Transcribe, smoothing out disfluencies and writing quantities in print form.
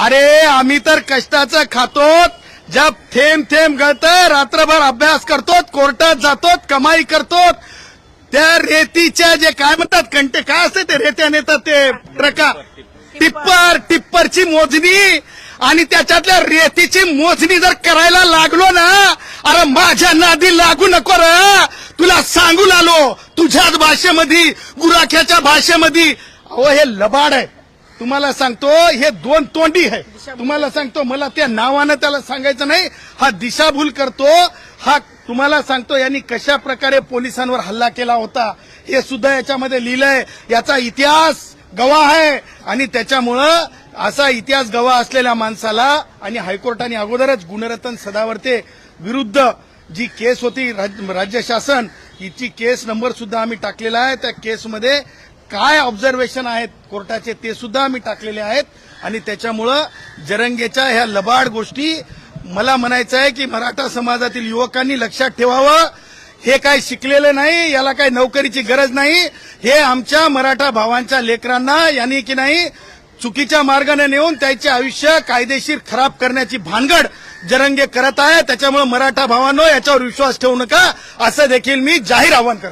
अरे आम्ही तर कष्टाचं खातो, जब थेंब थेंब गळतं, रात्रभर अभ्यास करतो, कोर्टात जातो, कमाई करतो, त्या रेतीच्या जे काय म्हणतात कंटे काय असते ते रेत्या नेतात ते प्रकार टिप्परची मोजणी आणि त्याच्यातल्या रेतीची मोजणी जर करायला लागलो ना, अरे माझ्या नादी लागू नको रे, तुला सांगून आलो तुझ्याच भाषेमध्ये, गुराख्याच्या भाषेमध्ये. अहो हे लबाड आहे, तुम्हाला सांगतो हे दोन तोंडी आहे. तुम्हाला सांगतो, मला त्या नावानं त्याला सांगायचं नाही, हा दिशाभूल करतो. हा तुम्हाला सांगतो यांनी कशा प्रकारे पोलिसांवर हल्ला केला होता हे सुद्धा याच्यामध्ये लिहिलंय. याचा इतिहास गवाह आहे आणि त्याच्यामुळं असा इतिहास गवाह असलेल्या माणसाला आणि हायकोर्टाने अगोदरच गुणरत्न सदावर्ते विरुद्ध जी केस होती राज्य शासन, हिची केस नंबर सुद्धा आम्ही टाकलेला आहे. त्या केसमध्ये काय ऑब्झर्वेशन आहेत कोर्टाचे ते सुद्धा आम्ही टाकलेले आहेत. आणि त्याच्यामुळं जरंगेच्या ह्या लबाड गोष्टी, मला म्हणायचं आहे की मराठा समाजातील युवकांनी लक्षात ठेवावं, हे काय शिकलेलं नाही, याला काही नोकरीची गरज नाही. हे आमच्या मराठा भावांच्या लेकरांना यांनी की नाही चुकीच्या मार्गाने नेऊन त्याचे आयुष्य कायदेशीर खराब करण्याची भानगड जरंगे करत आहे. त्याच्यामुळे मराठा भावांनो याच्यावर विश्वास ठेवू नका, असं देखील मी जाहीर आवाहन करतो.